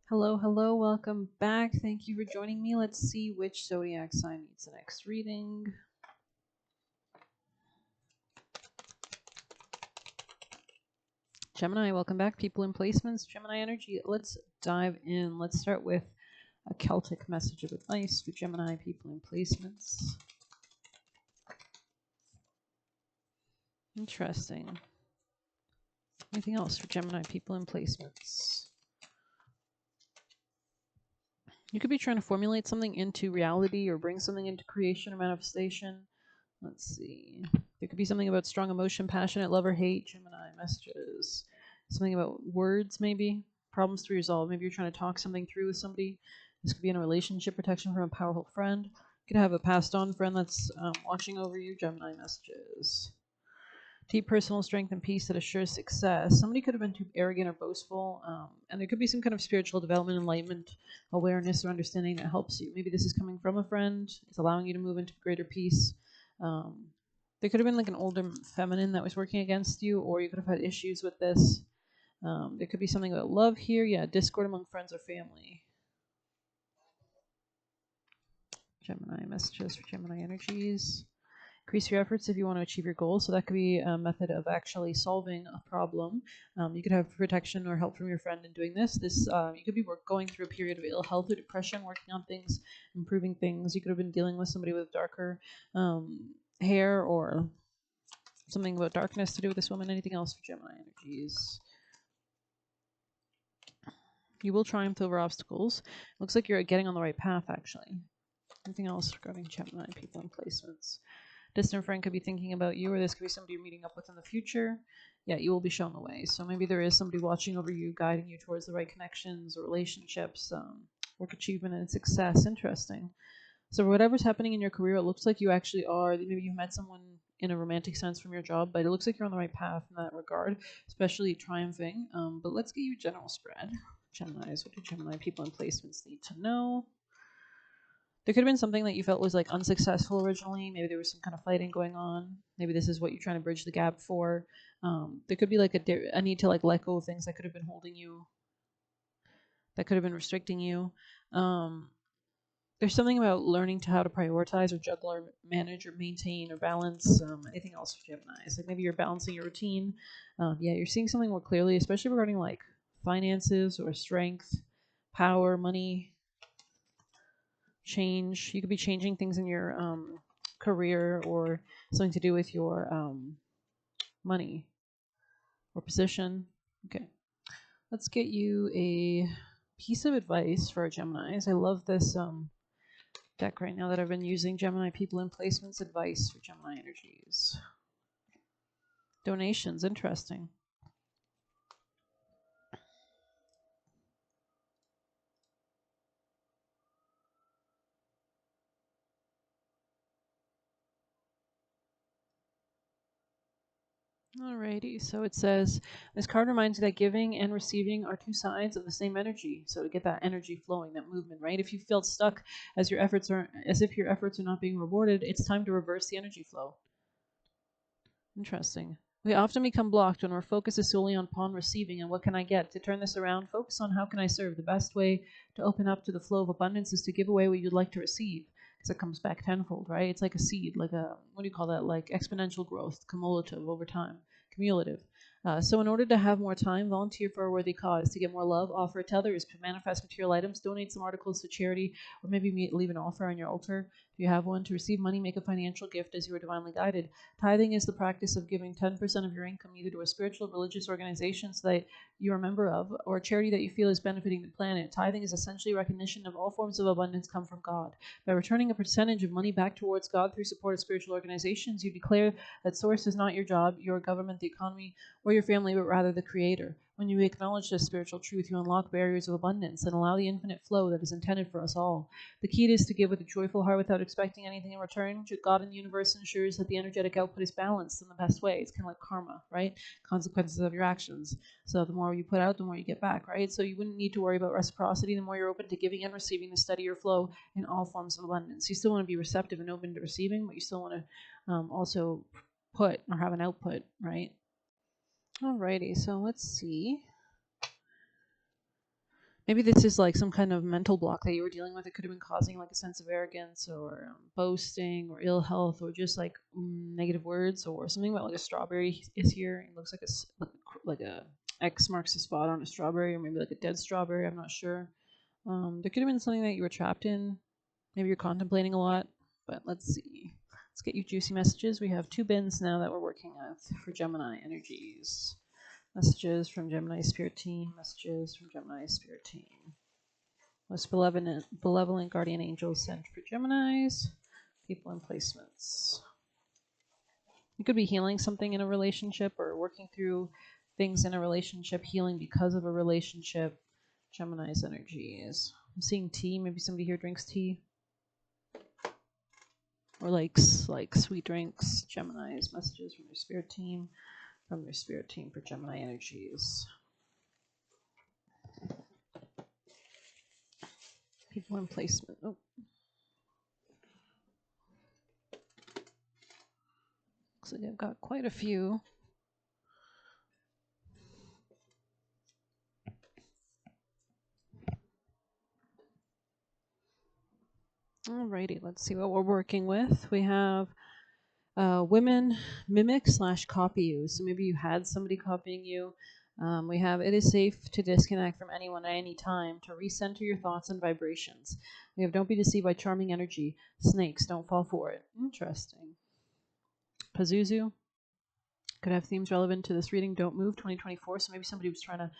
Hello, hello, welcome back. Thank you for joining me. Let's see which zodiac sign needs the next reading. Gemini, welcome back. People in placements, Gemini energy. Let's dive in. Let's start with a Celtic message of advice for Gemini people in placements. Interesting. Anything else for Gemini people in placements? You could be trying to formulate something into reality or bring something into creation or manifestation. Let's see. There could be something about strong emotion, passionate love or hate. Gemini messages. Something about words, maybe. Problems to resolve. Maybe you're trying to talk something through with somebody. This could be in a relationship, protection from a powerful friend. You could have a passed on friend that's watching over you. Gemini messages. Deep personal strength and peace that assures success. Somebody could have been too arrogant or boastful, and there could be some kind of spiritual development, enlightenment, awareness, or understanding that helps you. Maybe this is coming from a friend. It's allowing you to move into greater peace. There could have been like an older feminine that was working against you, or you could have had issues with this. There could be something about love here. Yeah, discord among friends or family. Gemini messages for Gemini energies. Increase your efforts if you want to achieve your goals. So that could be a method of actually solving a problem. You could have protection or help from your friend in doing this. You could be going through a period of ill health or depression, working on things, improving things. You could have been dealing with somebody with darker hair or something about darkness to do with this woman. Anything else for Gemini energies? You will triumph over obstacles. Looks like you're getting on the right path, actually. Anything else regarding Gemini people and placements? Distant friend could be thinking about you, or this could be somebody you're meeting up with in the future. Yeah, you will be shown the way. So maybe there is somebody watching over you, guiding you towards the right connections or relationships, work achievement and success. Interesting. So whatever's happening in your career, it looks like you actually are. Maybe you've met someone in a romantic sense from your job, but it looks like you're on the right path in that regard, especially triumphing. But let's get you a general spread. Geminis, what do Gemini people in placements need to know? There could have been something that you felt was like unsuccessful originally. Maybe there was some kind of fighting going on. Maybe this is what you're trying to bridge the gap for. There could be like a need to like let go of things that could have been holding you, that could have been restricting you. There's something about learning to how to prioritize or juggle or manage or maintain or balance. Anything else for Gemini? Like maybe you're balancing your routine. Yeah, you're seeing something more clearly, especially regarding like finances or strength, power, money, change. You could be changing things in your career or something to do with your money or position. Okay, let's get you a piece of advice for our Geminis. I love this deck right now that I've been using. Gemini people in placements advice for Gemini energies. Donations, interesting. Alrighty, so it says this card reminds you that giving and receiving are two sides of the same energy. So to get that energy flowing, that movement, right? If you feel stuck as if your efforts are not being rewarded, it's time to reverse the energy flow. Interesting. We often become blocked when our focus is solely upon receiving and what can I get. To turn this around, focus on how can I serve. The best way to open up to the flow of abundance is to give away what you'd like to receive because it comes back tenfold, right? It's like a seed, like what do you call that? Like exponential growth, cumulative over time, cumulative. So in order to have more time, volunteer for a worthy cause. To get more love, offer it to others, manifest material items, donate some articles to charity, or maybe leave an offer on your altar. If you have one, to receive money, make a financial gift as you are divinely guided. Tithing is the practice of giving 10% of your income either to a spiritual religious organization that you are a member of or a charity that you feel is benefiting the planet. Tithing is essentially recognition of all forms of abundance come from God. By returning a percentage of money back towards God through support of spiritual organizations, you declare that source is not your job, your government, the economy, or your family, but rather the creator. When you acknowledge this spiritual truth, you unlock barriers of abundance and allow the infinite flow that is intended for us all. The key is to give with a joyful heart without expecting anything in return. God and the universe ensures that the energetic output is balanced in the best way. It's kind of like karma, right? Consequences of your actions. So the more you put out, the more you get back, right? So you wouldn't need to worry about reciprocity. The more you're open to giving and receiving, the steadier flow in all forms of abundance. You still want to be receptive and open to receiving, but you still want to also put or have an output, right? Alrighty, so let's see. Maybe this is like some kind of mental block that you were dealing with. It could have been causing like a sense of arrogance or boasting or ill health or just like negative words or something about like a strawberry is here. It looks like like a X marks the spot on a strawberry or maybe like a dead strawberry. I'm not sure. There could have been something that you were trapped in. Maybe you're contemplating a lot. But let's see. Let's get you juicy messages. We have 2 bins now that we're working with for Gemini energies. Messages from Gemini Spirit Team. Messages from Gemini Spirit Team. Most benevolent guardian angels sent for Geminis. People and placements. You could be healing something in a relationship or working through things in a relationship, healing because of a relationship. Gemini's energies. I'm seeing tea. Maybe somebody here drinks tea. Or likes like sweet drinks. Gemini's messages from their spirit team. From their spirit team for Gemini energies. People in placement. Oh. Looks like I've got quite a few. Alrighty, let's see what we're working with. We have women mimic / copy you. So maybe you had somebody copying you. We have it is safe to disconnect from anyone at any time to recenter your thoughts and vibrations. We have don't be deceived by charming energy. Snakes, don't fall for it. Interesting. Pazuzu could have themes relevant to this reading. Don't move 2024. So maybe somebody was trying to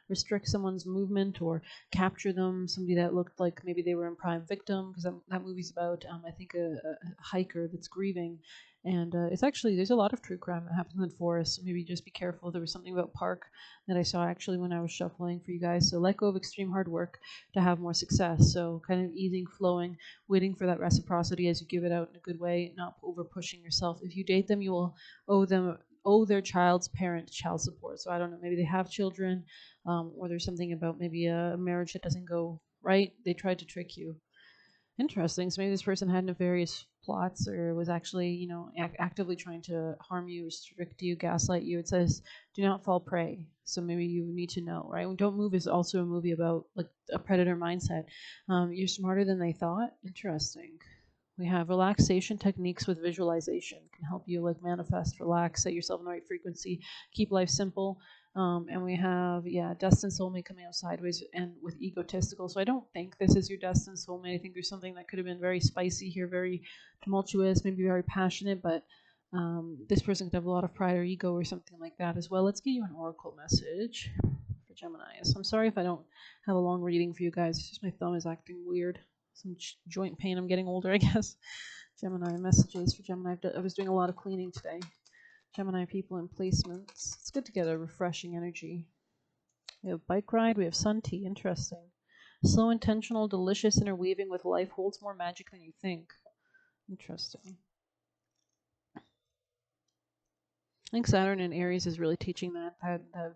restrict someone's movement or capture them. Somebody that looked like maybe they were in prime victim, because that movie's about I think a hiker that's grieving, and it's actually there's a lot of true crime that happens in forests. So maybe just be careful. There was something about park that I saw actually when I was shuffling for you guys. So let go of extreme hard work to have more success. So kind of easing, flowing, waiting for that reciprocity as you give it out in a good way, not over pushing yourself. If you date them, you will owe their child's parent child support. So I don't know, maybe they have children, or there's something about maybe a marriage that doesn't go right. They tried to trick you. Interesting. So maybe this person had nefarious plots or was actually, actively trying to harm you, restrict you, gaslight you. It says, do not fall prey. So maybe you need to know, right? Don't Move is also a movie about like a predator mindset. You're smarter than they thought. Interesting. We have relaxation techniques with visualization can help you like manifest, relax, set yourself in the right frequency, keep life simple. And we have, destined soulmate coming out sideways and with egotistical. So I don't think this is your destined soulmate. I think there's something that could have been very spicy here, very tumultuous, maybe very passionate, but this person could have a lot of pride or ego or something like that as well. Let's get you an oracle message for Geminis. I'm sorry if I don't have a long reading for you guys. It's just my thumb is acting weird. Some joint pain. I'm getting older, I guess. Gemini messages for Gemini. I was doing a lot of cleaning today. Gemini people and placements. It's good to get a refreshing energy. We have bike ride. We have sun tea. Interesting. Slow, intentional, delicious interweaving with life holds more magic than you think. Interesting. I think Saturn in Aries is really teaching that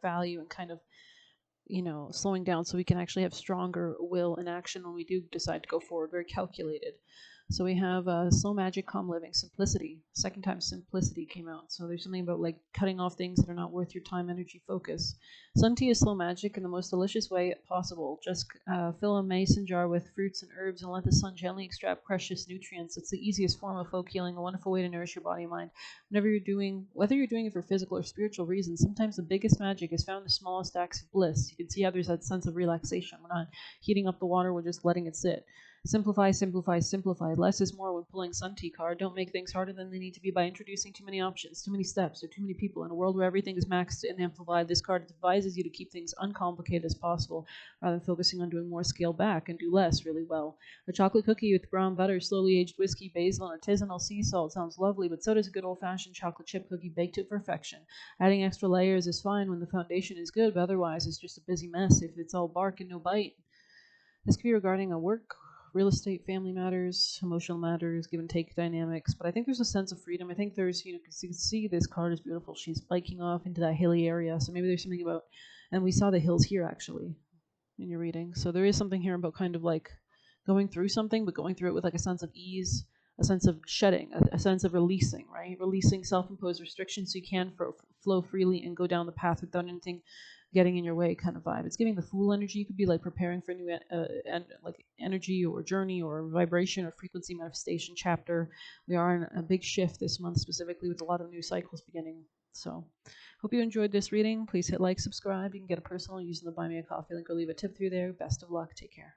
value and kind of slowing down so we can actually have stronger will and action when we do decide to go forward, very calculated. So we have slow magic, calm living, simplicity. Second time simplicity came out. So there's something about like cutting off things that are not worth your time, energy, focus. Sun tea is slow magic in the most delicious way possible. Just fill a mason jar with fruits and herbs and let the sun gently extract precious nutrients. It's the easiest form of folk healing, a wonderful way to nourish your body and mind. Whether you're doing it for physical or spiritual reasons, sometimes the biggest magic is found in the smallest acts of bliss. You can see how there's that sense of relaxation. We're not heating up the water, we're just letting it sit. Simplify, simplify, simplify. Less is more when pulling Sun Tea card. Don't make things harder than they need to be by introducing too many options, too many steps, or too many people. In a world where everything is maxed and amplified, this card advises you to keep things uncomplicated as possible, rather than focusing on doing more, scale back, and do less really well. A chocolate cookie with brown butter, slowly aged whiskey, basil, and artisanal sea salt sounds lovely, but so does a good old-fashioned chocolate chip cookie baked to perfection. Adding extra layers is fine when the foundation is good, but otherwise it's just a busy mess if it's all bark and no bite. This could be regarding a work, real estate, family matters, emotional matters, give and take dynamics. But I think there's a sense of freedom. I think there's, you can see this card is beautiful. She's biking off into that hilly area. So maybe there's something about, and we saw the hills here actually in your reading. So there is something here about kind of like going through something, but going through it with like a sense of ease, a sense of shedding, a sense of releasing, right? Releasing self-imposed restrictions so you can flow freely and go down the path without anything getting in your way kind of vibe. It's giving the Fool energy. You could be like preparing for a new like energy or journey or vibration or frequency manifestation chapter. We are in a big shift this month, specifically with a lot of new cycles beginning. So hope you enjoyed this reading. Please hit like, subscribe. You can get a personal using the Buy Me a Coffee link or leave a tip through there. Best of luck. Take care.